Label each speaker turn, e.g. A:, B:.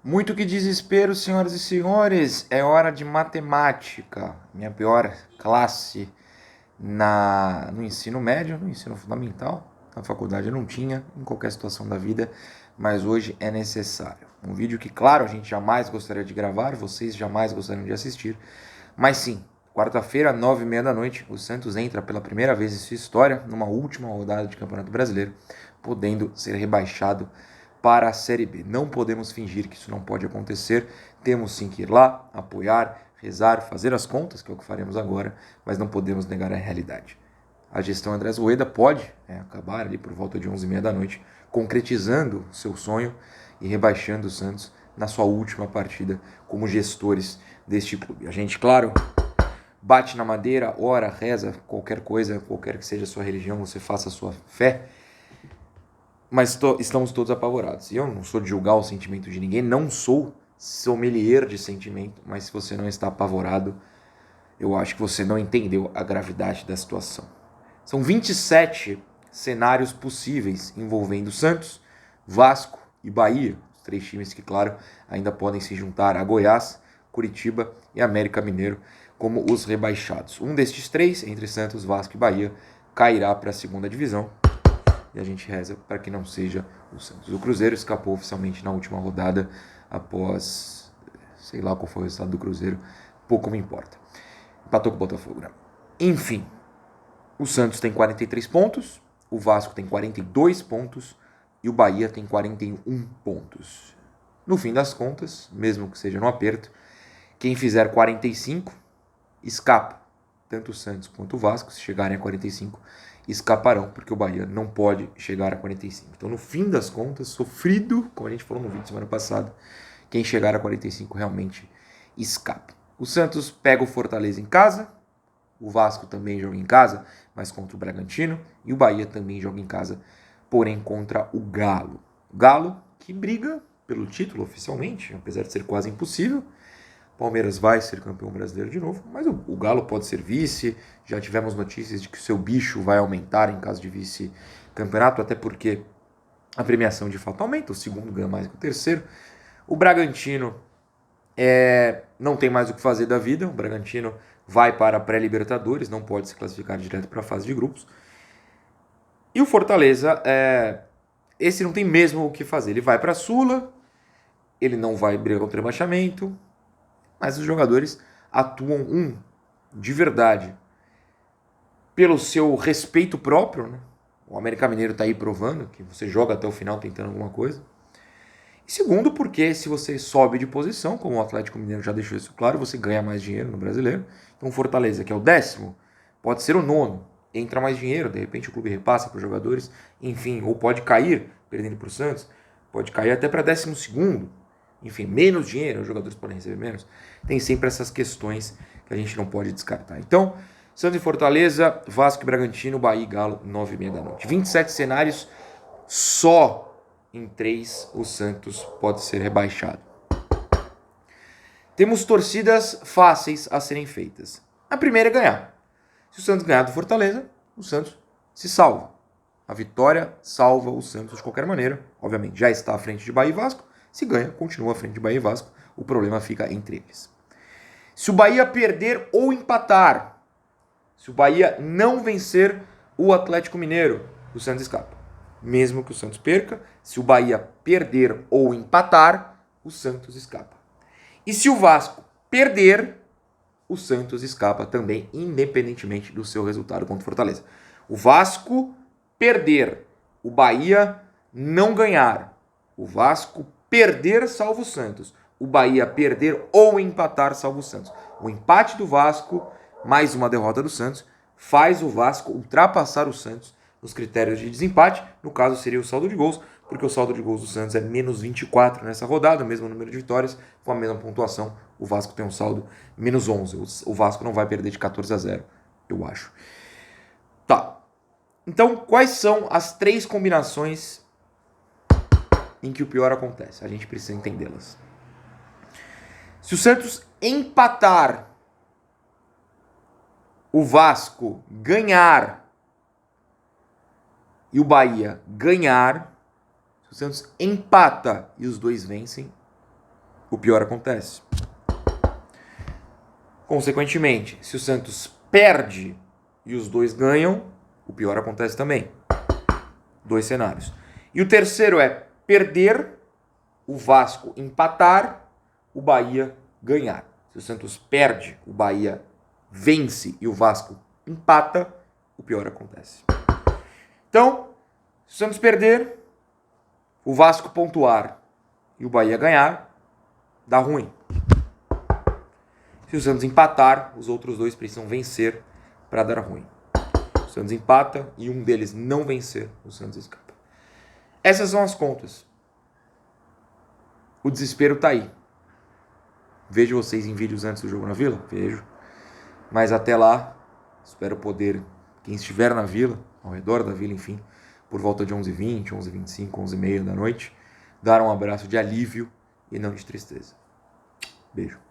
A: Muito que desespero, senhoras e senhores. É hora de matemática. Minha pior classe no ensino médio, no ensino fundamental. Na faculdade eu não tinha, em qualquer situação da vida, mas hoje é necessário. Um vídeo que, claro, a gente jamais gostaria de gravar, vocês jamais gostariam de assistir, mas sim, quarta-feira, 9h30 da noite, o Santos entra pela primeira vez em sua história numa última rodada de Campeonato Brasileiro, podendo ser rebaixado para a Série B. Não podemos fingir que isso não pode acontecer, temos sim que ir lá, apoiar, rezar, fazer as contas, que é o que faremos agora, mas não podemos negar a realidade. A gestão Andrés Rueda pode acabar ali por volta de 11h30 da noite, concretizando seu sonho e rebaixando o Santos na sua última partida como gestores deste clube. A gente, claro, bate na madeira, ora, reza, qualquer coisa, qualquer que seja a sua religião, você faça a sua fé, mas estamos todos apavorados. E eu não sou de julgar o sentimento de ninguém, não sou sommelier de sentimento, mas se você não está apavorado, eu acho que você não entendeu a gravidade da situação. São 27 cenários possíveis envolvendo Santos, Vasco e Bahia, os três times que, claro, ainda podem se juntar a Goiás, Curitiba e América Mineiro como os rebaixados. Um destes três, entre Santos, Vasco e Bahia, cairá para a segunda divisão. E a gente reza para que não seja o Santos. O Cruzeiro escapou oficialmente na última rodada após, sei lá qual foi o resultado do Cruzeiro, pouco me importa. Empatou com o Botafogo, né? Enfim, o Santos tem 43 pontos, o Vasco tem 42 pontos e o Bahia tem 41 pontos. No fim das contas, mesmo que seja no aperto, quem fizer 45 escapa. Tanto o Santos quanto o Vasco, se chegarem a 45, escaparão, porque o Bahia não pode chegar a 45. Então, no fim das contas, sofrido, como a gente falou no vídeo semana passada, quem chegar a 45 realmente escapa. O Santos pega o Fortaleza em casa, o Vasco também joga em casa, mas contra o Bragantino, e o Bahia também joga em casa, porém contra o Galo. O Galo que briga pelo título oficialmente, apesar de ser quase impossível. Palmeiras vai ser campeão brasileiro de novo, mas o Galo pode ser vice. Já tivemos notícias de que o seu bicho vai aumentar em caso de vice-campeonato, até porque a premiação de fato aumenta, o segundo ganha mais que o terceiro. O Bragantino não tem mais o que fazer da vida, o Bragantino vai para a pré-Libertadores, não pode se classificar direto para a fase de grupos. E o Fortaleza, esse não tem mesmo o que fazer, ele vai para a Sula, ele não vai brigar contra o rebaixamento, mas os jogadores atuam, de verdade, pelo seu respeito próprio, né? O América Mineiro está aí provando que você joga até o final tentando alguma coisa. E segundo, porque se você sobe de posição, como o Atlético Mineiro já deixou isso claro, você ganha mais dinheiro no Brasileiro. Então o Fortaleza, que é o 10º, pode ser o 9º, entra mais dinheiro, de repente o clube repassa para os jogadores, enfim, ou pode cair, perdendo para o Santos, pode cair até para 12º, enfim, menos dinheiro, os jogadores podem receber menos. Tem sempre essas questões que a gente não pode descartar. Então, Santos e Fortaleza, Vasco e Bragantino, Bahia e Galo, 9h30 da noite. 27 cenários, só em 3 o Santos pode ser rebaixado. Temos torcidas fáceis a serem feitas. A primeira é ganhar. Se o Santos ganhar do Fortaleza, o Santos se salva. A vitória salva o Santos de qualquer maneira. Obviamente, já está à frente de Bahia e Vasco. Se ganha, continua à frente de Bahia e Vasco. O problema fica entre eles. Se o Bahia perder ou empatar, se o Bahia não vencer o Atlético Mineiro, o Santos escapa. Mesmo que o Santos perca, se o Bahia perder ou empatar, o Santos escapa. E se o Vasco perder, o Santos escapa também, independentemente do seu resultado contra o Fortaleza. O Vasco perder, o Bahia não ganhar, o Vasco perder salvo o Santos, o Bahia perder ou empatar salvo o Santos. O empate do Vasco, mais uma derrota do Santos, faz o Vasco ultrapassar o Santos nos critérios de desempate. No caso, seria o saldo de gols, porque o saldo de gols do Santos é menos 24 nessa rodada, o mesmo número de vitórias, com a mesma pontuação. O Vasco tem um saldo menos 11. O Vasco não vai perder de 14-0, eu acho. Tá. Então, quais são as 3 combinações em que o pior acontece? A gente precisa entendê-las. Se o Santos empatar, o Vasco ganhar e o Bahia ganhar, se o Santos empata e os dois vencem, o pior acontece. Consequentemente, se o Santos perde e os dois ganham, o pior acontece também. 2 cenários. E o terceiro é perder, o Vasco empatar, o Bahia ganhar. Se o Santos perde, o Bahia vence e o Vasco empata, o pior acontece. Então, se o Santos perder, o Vasco pontuar e o Bahia ganhar, dá ruim. Se o Santos empatar, os outros dois precisam vencer para dar ruim. O Santos empata e um deles não vencer, o Santos escapa. Essas são as contas. O desespero tá aí. Vejo vocês em vídeos antes do jogo na Vila? Vejo. Mas até lá, espero poder, quem estiver na Vila, ao redor da Vila, enfim, por volta de 11h20, 11h25, 11h30 da noite, dar um abraço de alívio e não de tristeza. Beijo.